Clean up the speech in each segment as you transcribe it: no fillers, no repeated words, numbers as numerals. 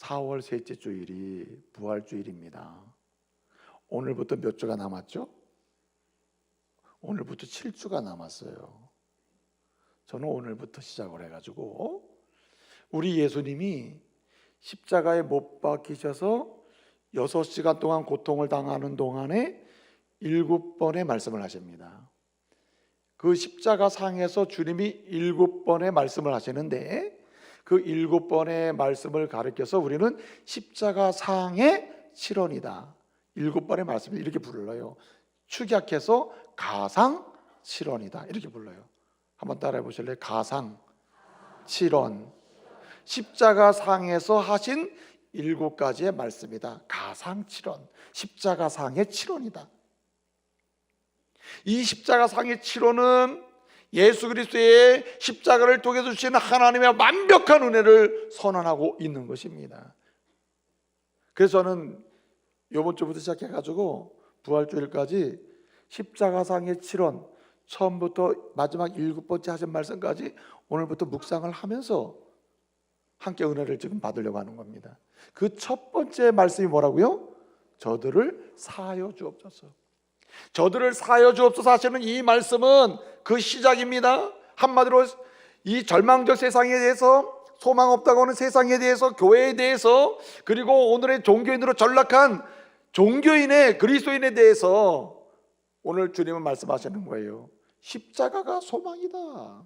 4월 셋째 주일이 부활주일입니다. 오늘부터 몇 주가 남았죠? 오늘부터 7주가 남았어요. 저는 오늘부터 시작을 해가지고 우리 예수님이 십자가에 못 박히셔서 6시간 동안 고통을 당하는 동안에 7번의 말씀을 하십니다. 그 십자가 상에서 주님이 7번의 말씀을 하시는데 그 7번의 말씀을 가르쳐서 우리는 십자가 상의 칠언이다. 7번의 말씀을 이렇게 불러요. 축약해서 가상 칠언이다 이렇게 불러요. 한번 따라해 보실래요? 가상 칠언. 십자가 상에서 하신 7가지의 말씀이다. 가상 칠언. 십자가 상의 칠언이다. 이 십자가 상의 칠언은 예수 그리스도의 십자가를 통해서 주시는 하나님의 완벽한 은혜를 선언하고 있는 것입니다. 그래서 저는 이번 주부터 시작해가지고 부활주일까지 십자가상의 칠언 처음부터 마지막 7번째 하신 말씀까지 오늘부터 묵상을 하면서 함께 은혜를 지금 받으려고 하는 겁니다. 그 첫 번째 말씀이 뭐라고요? 저들을 사하여 주옵소서. 저들을 사하여 주옵소서 하시는 이 말씀은 그 시작입니다. 한마디로 이 절망적 세상에 대해서, 소망 없다고 하는 세상에 대해서, 교회에 대해서, 그리고 오늘의 종교인으로 전락한 종교인의 그리스도인에 대해서 오늘 주님은 말씀하시는 거예요. 십자가가 소망이다.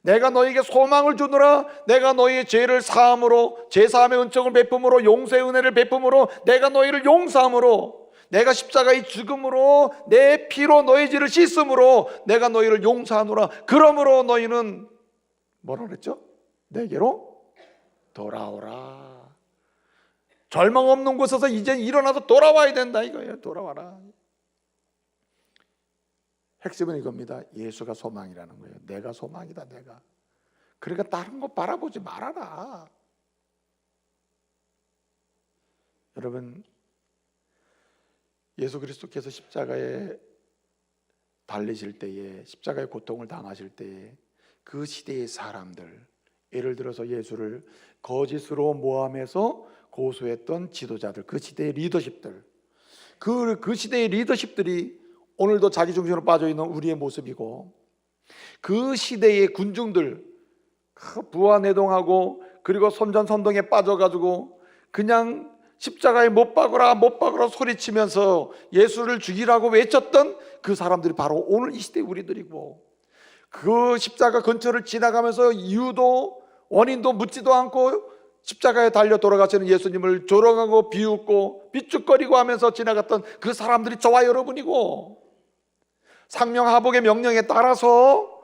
내가 너에게 소망을 주노라. 내가 너희의 죄를 사함으로, 제사함의 은총을 베품으로, 용서의 은혜를 베품으로, 내가 너희를 용서함으로, 내가 십자가의 죽음으로 내 피로 너희 죄를 씻음으로 내가 너희를 용서하노라. 그러므로 너희는 뭐라 그랬죠? 내게로 돌아오라. 절망 없는 곳에서 이제 일어나서 돌아와야 된다 이거예요. 돌아와라. 핵심은 이겁니다. 예수가 소망이라는 거예요. 내가 소망이다. 내가. 그러니까 다른 거 바라보지 말아라. 여러분, 예수 그리스도께서 십자가에 달리실 때에, 십자가의 고통을 당하실 때에 그 시대의 사람들, 예를 들어서 예수를 거짓으로 모함해서 고소했던 지도자들, 그 시대의 리더십들, 그 시대의 리더십들이 오늘도 자기 중심으로 빠져있는 우리의 모습이고, 그 시대의 군중들 부하내동하고 그리고 선전선동에 빠져가지고 그냥 십자가에 못 박으라 못 박으라 소리치면서 예수를 죽이라고 외쳤던 그 사람들이 바로 오늘 이 시대의 우리들이고, 그 십자가 근처를 지나가면서 이유도 원인도 묻지도 않고 십자가에 달려 돌아가시는 예수님을 조롱하고 비웃고 비축거리고 하면서 지나갔던 그 사람들이 저와 여러분이고, 상명하복의 명령에 따라서,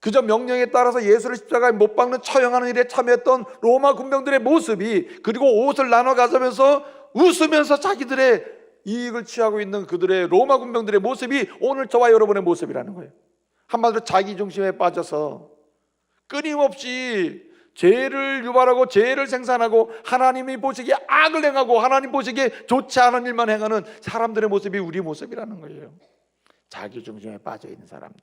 그저 명령에 따라서 예수를 십자가에 못 박는 처형하는 일에 참여했던 로마 군병들의 모습이, 그리고 옷을 나눠 가져면서 웃으면서 자기들의 이익을 취하고 있는 그들의 로마 군병들의 모습이 오늘 저와 여러분의 모습이라는 거예요. 한마디로 자기 중심에 빠져서 끊임없이 죄를 유발하고 죄를 생산하고 하나님이 보시기에 악을 행하고 하나님 보시기에 좋지 않은 일만 행하는 사람들의 모습이 우리 모습이라는 거예요. 자기 중심에 빠져 있는 사람들.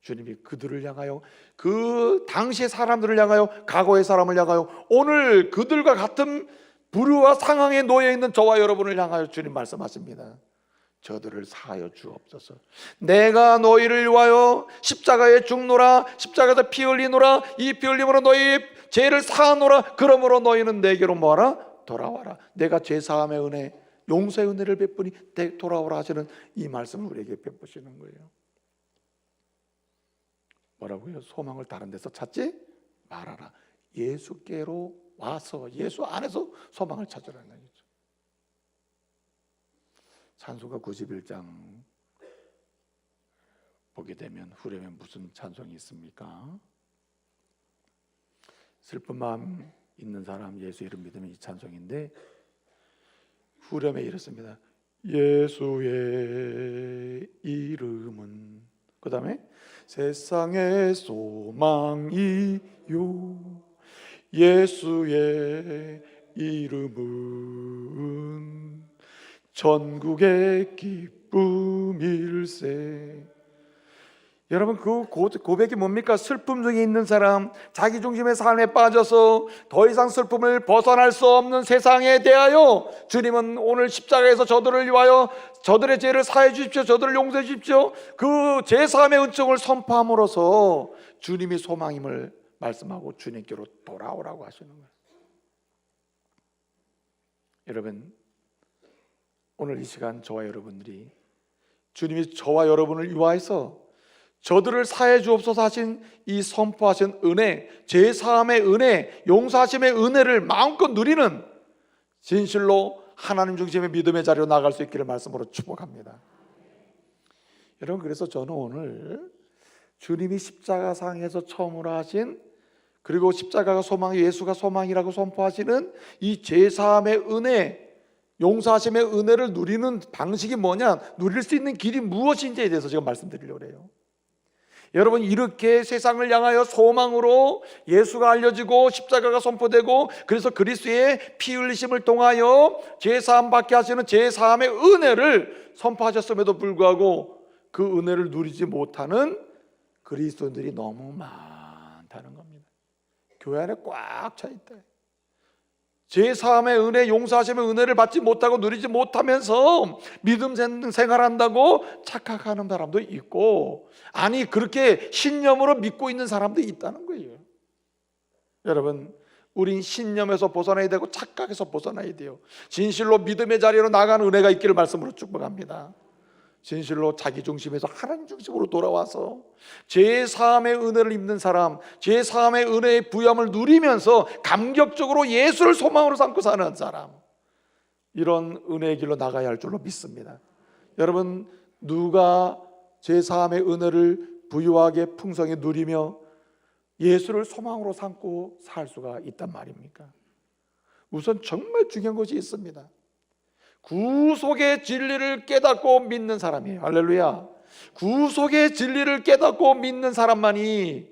주님이 그들을 향하여, 그 당시의 사람들을 향하여, 과거의 사람을 향하여, 오늘 그들과 같은 불의와 상황에 놓여 있는 저와 여러분을 향하여 주님 말씀하십니다. 저들을 사하여 주옵소서. 내가 너희를 위하여 십자가에 죽노라. 십자가에서 피 흘리노라. 이 피 흘림으로 너희의 죄를 사하노라. 그러므로 너희는 내게로 뭐하라? 돌아와라. 내가 죄 사함의 은혜, 용서의 은혜를 베푸니 돌아오라 하시는 이 말씀을 우리에게 베푸시는 거예요. 뭐라고요? 소망을 다른 데서 찾지 말아라. 예수께로 와서 예수 안에서 소망을 찾으라는 얘기죠. 찬송가 91장 보게 되면 후렴에 무슨 찬송이 있습니까? 슬픈 마음 있는 사람 예수 이름 믿으면 이 찬송인데, 후렴에 이렇습니다. 예수의 이름은, 그 다음에 세상의 소망이요 예수의 이름은 전국의 기쁨일세. 여러분, 그 고백이 뭡니까? 슬픔 중에 있는 사람, 자기중심의 삶에 빠져서 더 이상 슬픔을 벗어날 수 없는 세상에 대하여 주님은 오늘 십자가에서 저들을 위하여 저들의 죄를 사해 주십시오, 저들을 용서해 주십시오, 그 제사함의 은총을 선포함으로써 주님이 소망임을 말씀하고 주님께로 돌아오라고 하시는 거예요. 여러분, 오늘 이 시간 저와 여러분들이 주님이 저와 여러분을 위하여서 저들을 사해 주옵소서 하신 이 선포하신 은혜, 제사함의 은혜, 용서하심의 은혜를 마음껏 누리는 진실로 하나님 중심의 믿음의 자리로 나갈 수 있기를 말씀으로 축복합니다. 여러분, 그래서 저는 오늘 주님이 십자가상에서 처음으로 하신, 그리고 십자가가 소망, 예수가 소망이라고 선포하시는 이 제사함의 은혜, 용서하심의 은혜를 누리는 방식이 뭐냐, 누릴 수 있는 길이 무엇인지에 대해서 제가 말씀드리려고 해요. 여러분, 이렇게 세상을 향하여 소망으로 예수가 알려지고 십자가가 선포되고, 그래서 그리스도의 피 흘리심을 통하여 제사함 받게 하시는 제사함의 은혜를 선포하셨음에도 불구하고 그 은혜를 누리지 못하는 그리스도인들이 너무 많다는 겁니다. 교회 안에 꽉 차 있다. 제사함의 은혜, 용서하심의 은혜를 받지 못하고 누리지 못하면서 믿음 생활한다고 착각하는 사람도 있고, 아니 그렇게 신념으로 믿고 있는 사람도 있다는 거예요. 여러분, 우린 신념에서 벗어나야 되고 착각에서 벗어나야 돼요. 진실로 믿음의 자리로 나가는 은혜가 있기를 말씀으로 축복합니다. 진실로 자기 중심에서 하나님 중심으로 돌아와서 제사함의 은혜를 입는 사람, 제사함의 은혜의 부여함을 누리면서 감격적으로 예수를 소망으로 삼고 사는 사람, 이런 은혜의 길로 나가야 할 줄로 믿습니다. 여러분, 누가 제사함의 은혜를 부유하게 풍성히 누리며 예수를 소망으로 삼고 살 수가 있단 말입니까? 우선 정말 중요한 것이 있습니다. 구속의 진리를 깨닫고 믿는 사람이에요. 할렐루야. 구속의 진리를 깨닫고 믿는 사람만이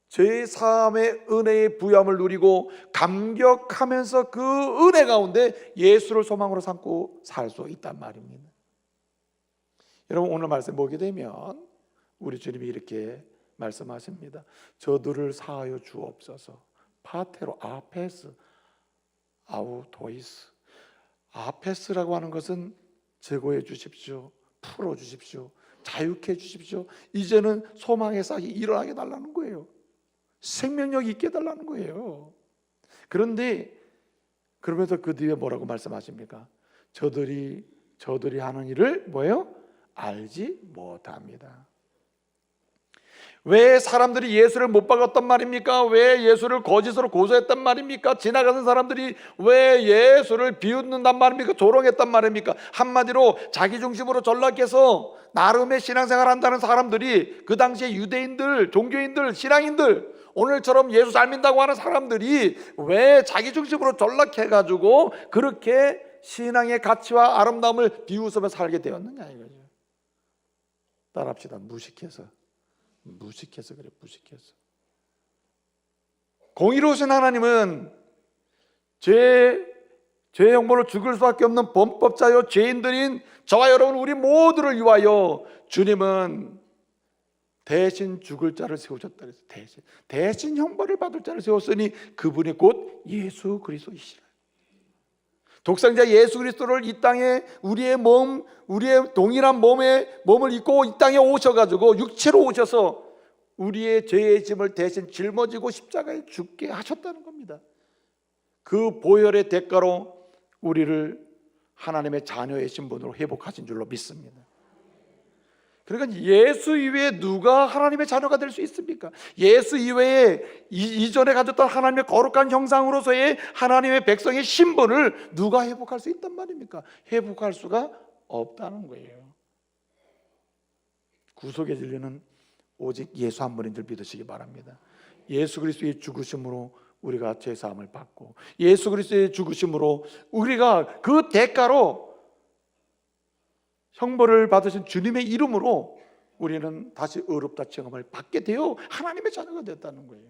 제사함의 은혜의 부여함을 누리고 감격하면서 그 은혜 가운데 예수를 소망으로 삼고 살 수 있단 말입니다. 여러분, 오늘 말씀 보게 되면 우리 주님이 이렇게 말씀하십니다. 저들을 사하여 주옵소서. 파테로 아페스 아우토이스. 아페스라고 하는 것은 제거해 주십시오, 풀어 주십시오, 자유케 해 주십시오. 이제는 소망의 싹이 일어나게 달라는 거예요. 생명력 있게 달라는 거예요. 그런데 그러면서 그 뒤에 뭐라고 말씀하십니까? 저들이 하는 일을 뭐예요? 알지 못합니다. 왜 사람들이 예수를 못 박았단 말입니까? 왜 예수를 거짓으로 고소했단 말입니까? 지나가는 사람들이 왜 예수를 비웃는단 말입니까? 조롱했단 말입니까? 한마디로 자기 중심으로 전락해서 나름의 신앙생활 한다는 사람들이, 그 당시에 유대인들, 종교인들, 신앙인들, 오늘처럼 예수 잘 믿는다고 하는 사람들이 왜 자기 중심으로 전락해가지고 그렇게 신앙의 가치와 아름다움을 비웃으며 살게 되었느냐 이거죠. 따라합시다. 무식해서 그래. 무식해서. 공의로우신 하나님은 죄의 형벌로 죽을 수밖에 없는 범법자요 죄인들인 저와 여러분 우리 모두를 위하여 주님은 대신 죽을 자를 세우셨다 그랬어요. 대신 형벌을 받을 자를 세웠으니 그분이 곧 예수 그리스도이시라. 독생자 예수 그리스도를 이 땅에 우리의 동일한 몸을 입고 이 땅에 오셔가지고 육체로 오셔서 우리의 죄의 짐을 대신 짊어지고 십자가에 죽게 하셨다는 겁니다. 그 보혈의 대가로 우리를 하나님의 자녀의 신분으로 회복하신 줄로 믿습니다. 그러니까 예수 이외에 누가 하나님의 자녀가 될 수 있습니까? 예수 이외에 이전에 가졌던 하나님의 거룩한 형상으로서의 하나님의 백성의 신분을 누가 회복할 수 있단 말입니까? 회복할 수가 없다는 거예요. 구속의 진리는 오직 예수 한 분인 줄 믿으시기 바랍니다. 예수 그리스도의 죽으심으로 우리가 죄사함을 받고, 예수 그리스도의 죽으심으로 우리가 그 대가로 형벌을 받으신 주님의 이름으로 우리는 다시 의롭다 칭함을 받게 되어 하나님의 자녀가 됐다는 거예요.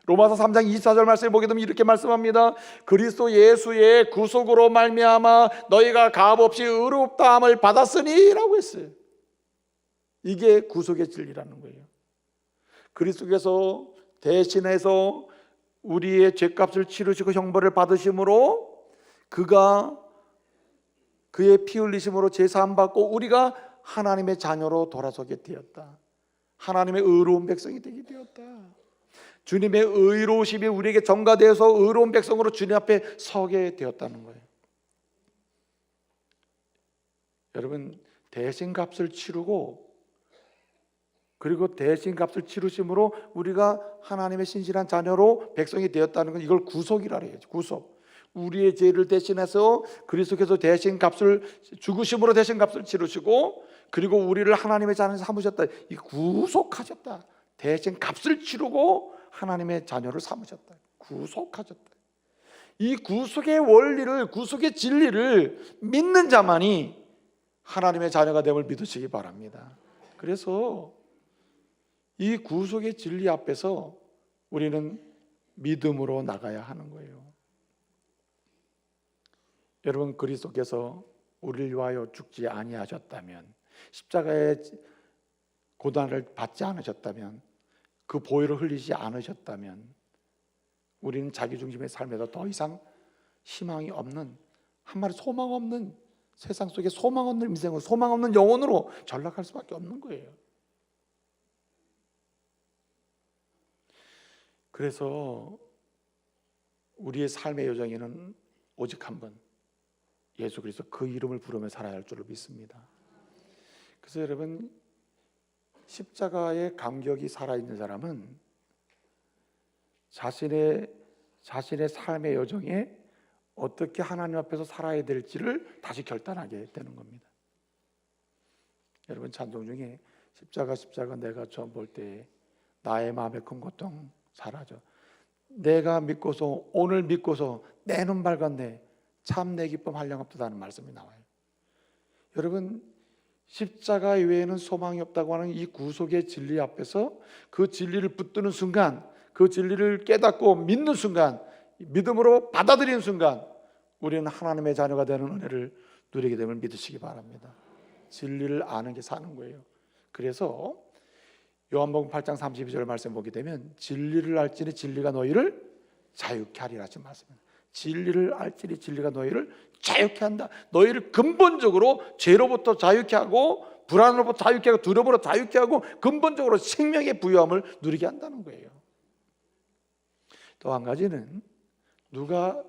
로마서 3장 24절 말씀을 보게 되면 이렇게 말씀합니다. 그리스도 예수의 구속으로 말미암아 너희가 값없이 의롭다함을 받았으니 라고 했어요. 이게 구속의 진리라는 거예요. 그리스도께서 대신해서 우리의 죄값을 치르시고 형벌을 받으심으로 그가 그의 피 흘리심으로 제사함 받고 우리가 하나님의 자녀로 돌아서게 되었다. 하나님의 의로운 백성이 되게 되었다. 주님의 의로우심이 우리에게 전가되어서 의로운 백성으로 주님 앞에 서게 되었다는 거예요. 여러분, 대신값을 치르고 그리고 대신값을 치르심으로 우리가 하나님의 신실한 자녀로 백성이 되었다는 건 이걸 구속이라 해요. 구속. 우리의 죄를 대신해서 그리스도께서 대신값을 죽으심으로 대신값을 치르시고 그리고 우리를 하나님의 자녀로 삼으셨다. 이 구속하셨다. 대신값을 치르고 하나님의 자녀를 삼으셨다. 구속하셨다. 이 구속의 원리를, 구속의 진리를 믿는 자만이 하나님의 자녀가 됨을 믿으시기 바랍니다. 그래서 이 구속의 진리 앞에서 우리는 믿음으로 나가야 하는 거예요. 여러분, 그리스도께서 우리를 위하여 죽지 아니하셨다면, 십자가의 고난을 받지 않으셨다면, 그 보혈을 흘리지 않으셨다면 우리는 자기중심의 삶에서 더 이상 희망이 없는, 한마디 소망 없는 세상 속에 소망 없는 인생으로, 소망 없는 영혼으로 전락할 수밖에 없는 거예요. 그래서 우리의 삶의 여정에는 오직 한 번, 예수 그리스도 그 이름을 부르며 살아야 할 줄을 믿습니다. 그래서 여러분, 십자가의 감격이 살아있는 사람은 자신의 삶의 여정에 어떻게 하나님 앞에서 살아야 될지를 다시 결단하게 되는 겁니다. 여러분, 찬송 중에 십자가 내가 처음 볼 때 나의 마음의 큰 고통 사라져, 내가 믿고서 오늘 믿고서 내 눈 밝았네, 참 내 기쁨 한량없도다는 말씀이 나와요. 여러분, 십자가 외에는 소망이 없다고 하는 이 구속의 진리 앞에서 그 진리를 붙드는 순간, 그 진리를 깨닫고 믿는 순간, 믿음으로 받아들이는 순간 우리는 하나님의 자녀가 되는 은혜를 누리게 됨을 믿으시기 바랍니다. 진리를 아는 게 사는 거예요. 그래서 요한복음 8장 32절 말씀 보게 되면 진리를 알지니 진리가 너희를 자유케 하리라 하신 말씀입니다. 진리를 알지니 진리가 너희를 자유케 한다. 너희를 근본적으로 죄로부터 자유케 하고 불안으로부터 자유케 하고 두려움으로 자유케 하고 근본적으로 생명의 부유함을 누리게 한다는 거예요. 또 한 가지는 누가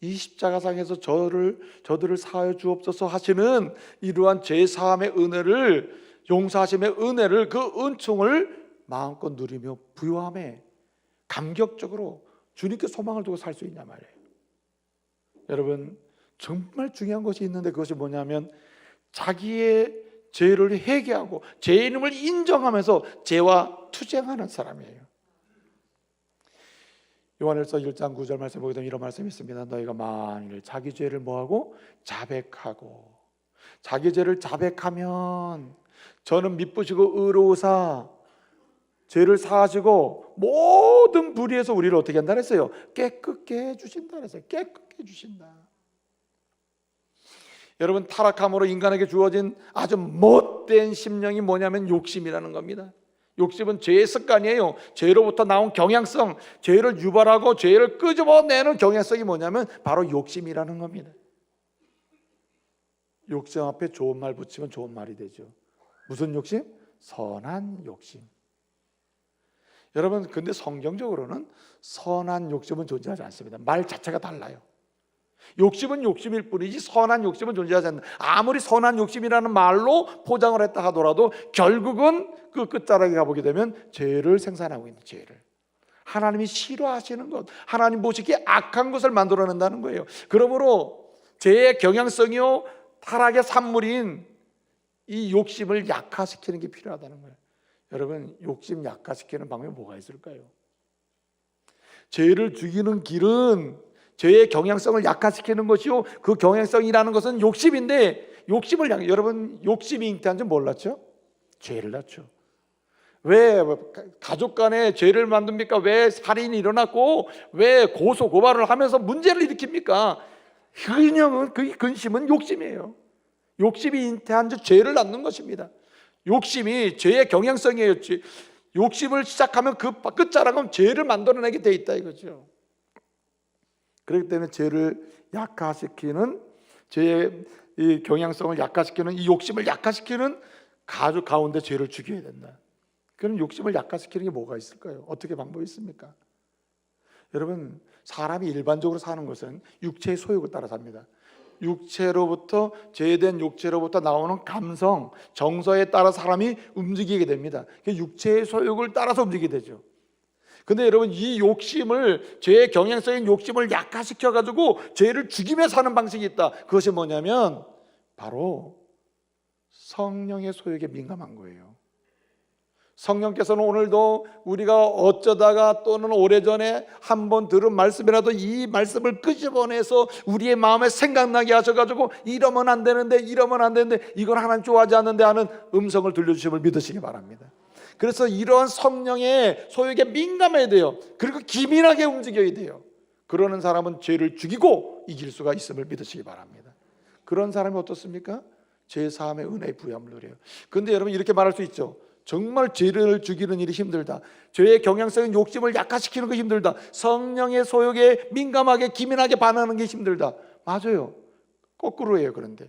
이 십자가상에서 저들을 사하여 주옵소서 하시는 이러한 죄사함의 은혜를, 용서하심의 은혜를, 그 은총을 마음껏 누리며 부유함에 감격적으로 주님께 소망을 두고 살 수 있냐 말이에요. 여러분, 정말 중요한 것이 있는데 그것이 뭐냐면 자기의 죄를 회개하고 죄의 이름을 인정하면서 죄와 투쟁하는 사람이에요. 요한일서 1장 9절 말씀 보게 되면 이런 말씀이 있습니다. 너희가 만일 자기 죄를 뭐하고 자백하고, 자기 죄를 자백하면 저는 미쁘시고 의로우사 죄를 사하시고 모든 불의에서 우리를 어떻게 한다 그랬어요? 깨끗게 해주신다 그랬어요. 깨끗게 해주신다. 여러분, 타락함으로 인간에게 주어진 아주 못된 심령이 뭐냐면 욕심이라는 겁니다. 욕심은 죄의 습관이에요. 죄로부터 나온 경향성, 죄를 유발하고 죄를 끄집어내는 경향성이 뭐냐면 바로 욕심이라는 겁니다. 욕심 앞에 좋은 말 붙이면 좋은 말이 되죠. 무슨 욕심? 선한 욕심. 여러분, 근데 성경적으로는 선한 욕심은 존재하지 않습니다. 말 자체가 달라요. 욕심은 욕심일 뿐이지 선한 욕심은 존재하지 않는다. 아무리 선한 욕심이라는 말로 포장을 했다 하더라도 결국은 그 끝자락에 가보게 되면 죄를 생산하고 있는, 죄를, 하나님이 싫어하시는 것, 하나님 보시기에 악한 것을 만들어낸다는 거예요. 그러므로 죄의 경향성이요 타락의 산물인 이 욕심을 약화시키는 게 필요하다는 거예요. 여러분, 욕심 약화시키는 방법이 뭐가 있을까요? 죄를 죽이는 길은 죄의 경향성을 약화시키는 것이요, 그 경향성이라는 것은 욕심인데, 욕심을 여러분, 욕심이 잉태한 줄 몰랐죠? 죄를 낳죠. 왜 가족 간에 죄를 만듭니까? 왜 살인이 일어났고 왜 고소 고발을 하면서 문제를 일으킵니까? 그 근심은 욕심이에요. 욕심이 잉태한 줄 죄를 낳는 것입니다. 욕심이 죄의 경향성이에요. 욕심을 시작하면 그 끝자락은 죄를 만들어내게 돼 있다 이거죠. 그렇기 때문에 죄를 약화시키는, 죄의 이 경향성을 약화시키는, 이 욕심을 약화시키는 가족 가운데 죄를 죽여야 된다. 그럼 욕심을 약화시키는 게 뭐가 있을까요? 어떻게 방법이 있습니까? 여러분, 사람이 일반적으로 사는 것은 육체의 소욕을 따라 삽니다. 육체로부터, 죄된 육체로부터 나오는 감성, 정서에 따라 사람이 움직이게 됩니다. 육체의 소욕을 따라서 움직이게 되죠. 근데 여러분, 이 욕심을, 죄의 경향성인 욕심을 약화시켜 가지고 죄를 죽이며 사는 방식이 있다. 그것이 뭐냐면 바로 성령의 소욕에 민감한 거예요. 성령께서는 오늘도 우리가 어쩌다가 또는 오래전에 한번 들은 말씀이라도 이 말씀을 끄집어내서 우리의 마음에 생각나게 하셔가지고 이러면 안 되는데, 이러면 안 되는데, 이건 하나님 좋아하지 않는데 하는 음성을 들려주심을 믿으시기 바랍니다. 그래서 이러한 성령의 소욕에 민감해야 돼요. 그리고 기민하게 움직여야 돼요. 그러는 사람은 죄를 죽이고 이길 수가 있음을 믿으시기 바랍니다. 그런 사람이 어떻습니까? 죄 사함의 은혜의 부여함을 누려요. 그런데 여러분, 이렇게 말할 수 있죠. 정말 죄를 죽이는 일이 힘들다, 죄의 경향성인 욕심을 약화시키는 게 힘들다, 성령의 소욕에 민감하게 기민하게 반응하는 게 힘들다. 맞아요. 거꾸로예요. 그런데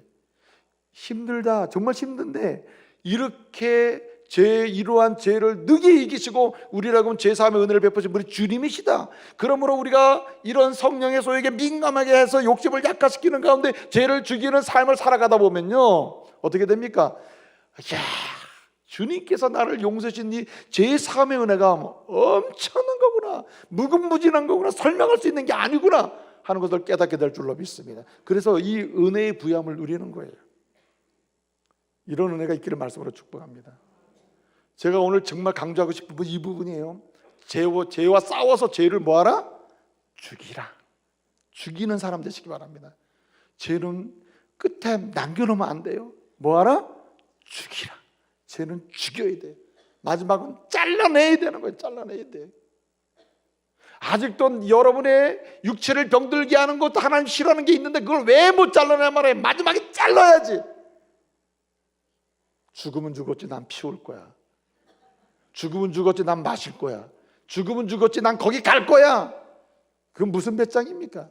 힘들다, 정말 힘든데 이렇게 이러한 죄를 능히 이기시고 우리라고 죄사함의 은혜를 베푸신 분이 주님이시다. 그러므로 우리가 이런 성령의 소욕에 민감하게 해서 욕심을 약화시키는 가운데 죄를 죽이는 삶을 살아가다 보면요, 어떻게 됩니까? 이야, 주님께서 나를 용서하신 이 죄사함의 은혜가 엄청난 거구나, 무궁무진한 거구나, 설명할 수 있는 게 아니구나 하는 것을 깨닫게 될 줄로 믿습니다. 그래서 이 은혜의 부여함을 누리는 거예요. 이런 은혜가 있기를 말씀으로 축복합니다. 제가 오늘 정말 강조하고 싶은 이 부분이에요. 죄와 싸워서 죄를 뭐하라? 죽이라. 죽이는 사람 되시기 바랍니다. 죄는 끝에 남겨놓으면 안 돼요. 뭐하라? 죽이라. 죄는 죽여야 돼요. 마지막은 잘라내야 되는 거예요. 잘라내야 돼요. 아직도 여러분의 육체를 병들게 하는 것도 하나님 싫어하는 게 있는데 그걸 왜 못 잘라내 말이에요. 마지막에 잘라야지. 죽으면 죽었지, 난 피울 거야. 죽으면 죽었지, 난 마실 거야. 죽으면 죽었지, 난 거기 갈 거야. 그건 무슨 배짱입니까?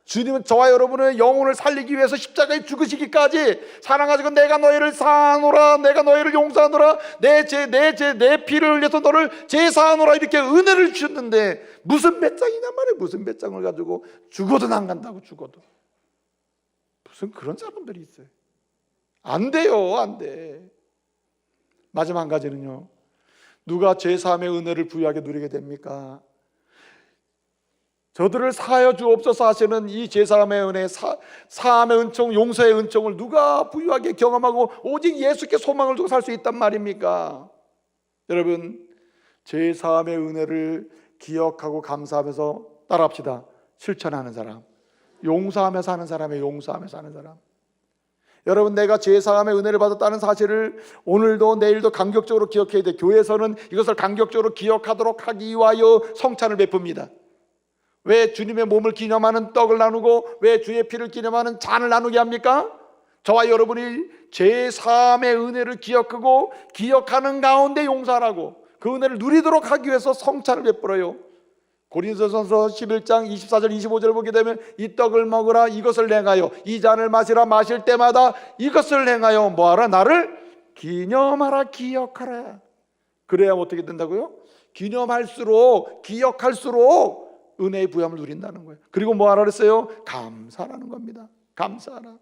주님은 저와 여러분의 영혼을 살리기 위해서 십자가에 죽으시기까지 사랑하시고 내가 너희를 사하노라, 내가 너희를 용서하노라, 내 피를 흘려서 너를 제사하노라, 이렇게 은혜를 주셨는데 무슨 배짱이냔 말이에요. 무슨 배짱을 가지고 죽어도 안 간다고. 죽어도 무슨 그런 사람들이 있어요. 안 돼요. 안 돼. 마지막 한 가지는요, 누가 제사함의 은혜를 부유하게 누리게 됩니까? 저들을 사하여 주옵소서 하시는 이 제사함의 은혜, 사함의 은총, 용서의 은총을 누가 부유하게 경험하고 오직 예수께 소망을 두고 살 수 있단 말입니까? 여러분, 제사함의 은혜를 기억하고 감사하면서 따라합시다. 실천하는 사람, 용서하며 사는 사람이에요. 용서하며 사는 사람. 여러분, 내가 제사함의 은혜를 받았다는 사실을 오늘도 내일도 간격적으로 기억해야 돼. 교회에서는 이것을 간격적으로 기억하도록 하기 위하여 성찬을 베풉니다. 왜 주님의 몸을 기념하는 떡을 나누고 왜 주의 피를 기념하는 잔을 나누게 합니까? 저와 여러분이 제사함의 은혜를 기억하고 기억하는 가운데 용서하라고, 그 은혜를 누리도록 하기 위해서 성찬을 베풀어요. 고린도전서 11장 24절 25절 보게 되면 이 떡을 먹으라, 이것을 행하여, 이 잔을 마시라, 마실 때마다 이것을 행하여 뭐하라? 나를 기념하라, 기억하라. 그래야 어떻게 된다고요? 기념할수록, 기억할수록 은혜의 부여함을 누린다는 거예요. 그리고 뭐하라 그랬어요? 감사라는 겁니다. 감사하라.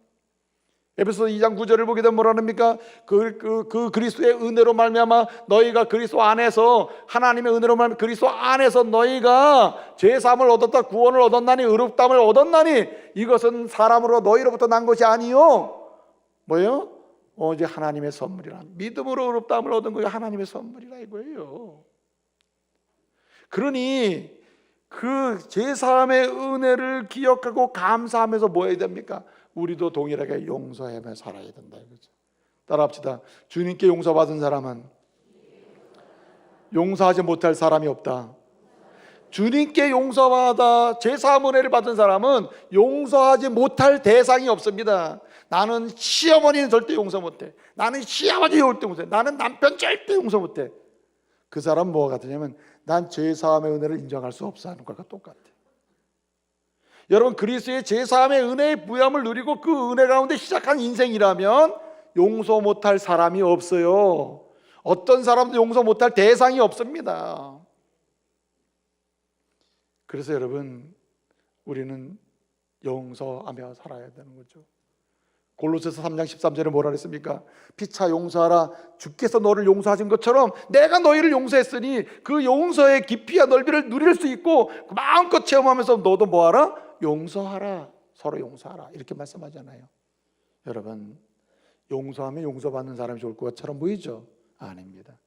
에베소서 2장 9절을 보게 되면 뭐라 합니까? 그 그리스도의 은혜로 말미암아 너희가 그리스도 안에서, 하나님의 은혜로 말미암아 그리스도 안에서 너희가 죄사함을 얻었다, 구원을 얻었나니, 의롭다함을 얻었나니, 이것은 사람으로 너희로부터 난 것이 아니요 뭐예요? 오직 하나님의 선물이라. 믿음으로 의롭다함을 얻은 거예요. 하나님의 선물이라 이거예요. 그러니 그 제사함의 은혜를 기억하고 감사하면서 뭐 해야 됩니까? 우리도 동일하게 용서하며 살아야 된다 이거죠. 따라합시다. 주님께 용서받은 사람은 용서하지 못할 사람이 없다. 주님께 용서받아 제사함 은혜를 받은 사람은 용서하지 못할 대상이 없습니다. 나는 시어머니는 절대 용서 못해. 나는 시아버지 절대 용서 못해. 나는 남편 절대 용서 못해. 그 사람 뭐가 같으냐면 난 죄사함의 은혜를 인정할 수 없어 하는 것과 똑같아. 여러분, 그리스도의 죄사함의 은혜의 부여함을 누리고 그 은혜 가운데 시작한 인생이라면 용서 못할 사람이 없어요. 어떤 사람도 용서 못할 대상이 없습니다. 그래서 여러분, 우리는 용서하며 살아야 되는 거죠. 골로새서 3장 13절에 뭐라 그랬습니까? 피차 용서하라. 주께서 너를 용서하신 것처럼 내가 너희를 용서했으니 그 용서의 깊이와 넓이를 누릴 수 있고 마음껏 체험하면서 너도 뭐하라? 용서하라. 서로 용서하라. 이렇게 말씀하잖아요. 여러분, 용서하면 용서받는 사람이 좋을 것처럼 보이죠? 아닙니다.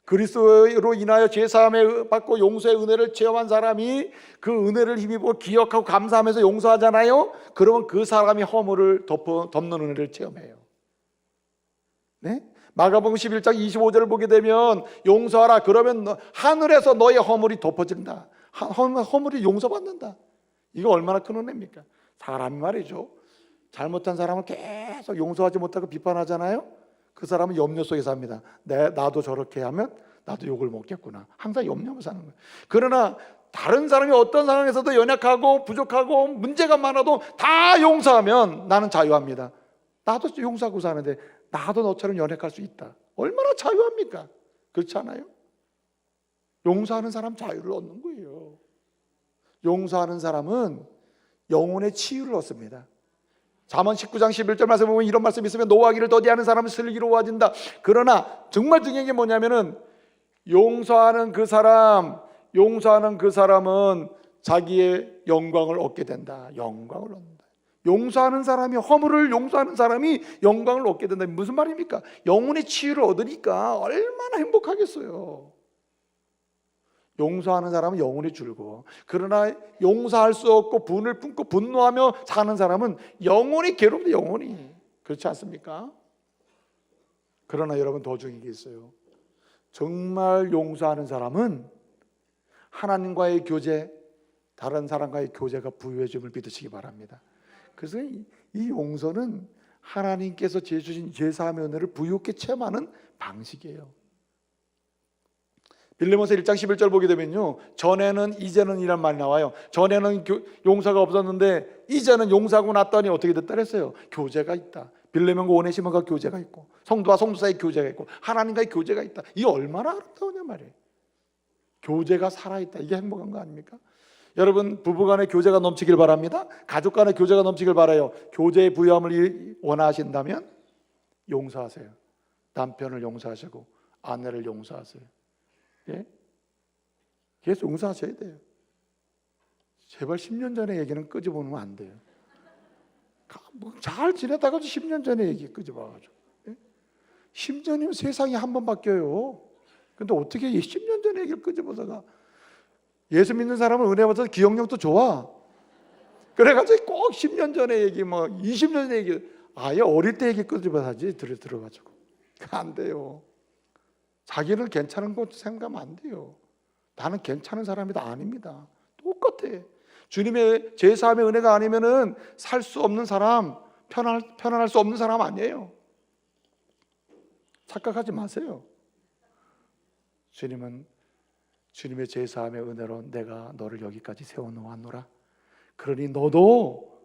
그리스도로 인하여 죄사함을 받고 용서의 은혜를 체험한 사람이 그 은혜를 힘입어 기억하고 감사하면서 용서하잖아요. 그러면 그 사람이 허물을 덮는 은혜를 체험해요. 네? 마가복음 11장 25절을 보게 되면 용서하라. 그러면 하늘에서 너의 허물이 덮어진다. 허물이 용서받는다. 이거 얼마나 큰 은혜입니까? 사람이 말이죠, 잘못한 사람을 계속 용서하지 못하고 비판하잖아요. 그 사람은 염려 속에 삽니다. 나도 저렇게 하면 나도 욕을 먹겠구나. 항상 염려하며 사는 거예요. 그러나 다른 사람이 어떤 상황에서도 연약하고 부족하고 문제가 많아도 다 용서하면 나는 자유합니다. 나도 용서하고 사는데 나도 너처럼 연약할 수 있다. 얼마나 자유합니까? 그렇지 않아요? 용서하는 사람 자유를 얻는 거예요. 용서하는 사람은 영혼의 치유를 얻습니다. 잠언 19장 11절 말씀 보면 이런 말씀이 있으면 노하기를 더디하는 사람은 슬기로워진다. 그러나 정말 중요한 게 뭐냐면은 용서하는 그 사람은 자기의 영광을 얻게 된다. 영광을 얻는다. 용서하는 사람이, 허물을 용서하는 사람이 영광을 얻게 된다. 무슨 말입니까? 영혼의 치유를 얻으니까 얼마나 행복하겠어요. 용서하는 사람은 영혼이 줄고, 그러나 용서할 수 없고 분을 품고 분노하며 사는 사람은 영혼이 괴롭다. 영혼이. 그렇지 않습니까? 그러나 여러분, 더 중요한 게 있어요. 정말 용서하는 사람은 하나님과의 교제, 다른 사람과의 교제가 부유해 줌을 믿으시기 바랍니다. 그래서 이 용서는 하나님께서 주신 죄사함의 은혜를 부유하게 체험하는 방식이에요. 빌레몬서 1장 11절 보게 되면요, 전에는 이제는 이란 말이 나와요. 전에는 용서가 없었는데 이제는 용서하고 났더니 어떻게 됐다 그랬어요? 교제가 있다. 빌레몬과 오네시모가 교제가 있고, 성도와 성도 사이에 교제가 있고, 하나님과의 교제가 있다. 이게 얼마나 아름다우냐 말이에요. 교제가 살아있다. 이게 행복한 거 아닙니까? 여러분, 부부간의 교제가 넘치길 바랍니다. 가족 간의 교제가 넘치길 바라요. 교제의 부유함을 원하신다면 용서하세요. 남편을 용서하시고 아내를 용서하세요. 예? 계속 용서하셔야 돼요. 제발 10년 전의 얘기는 끄집어놓으면 안 돼요. 잘 지내다가도 10년 전의 얘기 끄집어가지고, 예? 10년이면 세상이 한 번 바뀌어요. 근데 어떻게 10년 전의 얘기를 끄집어다가, 예수 믿는 사람은 은혜 받아서 기억력도 좋아. 그래가지고 꼭 10년 전의 얘기, 20년 전의 얘기, 아예 어릴 때 얘기 끄집어서 하지, 들어가지고. 안 돼요. 자기는 괜찮은 것 생각하면 안 돼요. 나는 괜찮은 사람이다. 아닙니다. 똑같아. 주님의 제사함의 은혜가 아니면은 살 수 없는 사람, 편안할 수 없는 사람 아니에요. 착각하지 마세요. 주님은 주님의 제사함의 은혜로 내가 너를 여기까지 세워놓았노라. 그러니 너도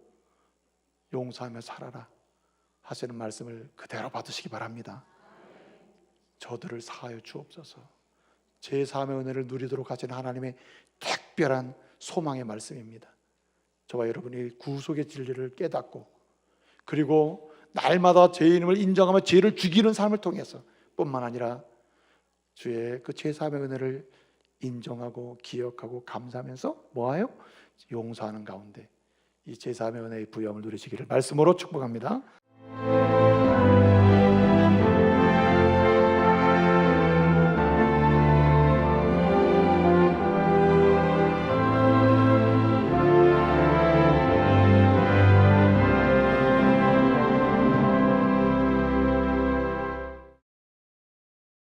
용서하며 살아라 하시는 말씀을 그대로 받으시기 바랍니다. 저들을 사하여 주옵소서. 제사함의 은혜를 누리도록 하시는 하나님의 특별한 소망의 말씀입니다. 저와 여러분이 구속의 진리를 깨닫고, 그리고 날마다 죄인임을 인정하며 죄를 죽이는 삶을 통해서 뿐만 아니라 주의 그 제사함의 은혜를 인정하고 기억하고 감사하면서 뭐하여? 용서하는 가운데 이 제사함의 은혜의 부여함을 누리시기를 말씀으로 축복합니다.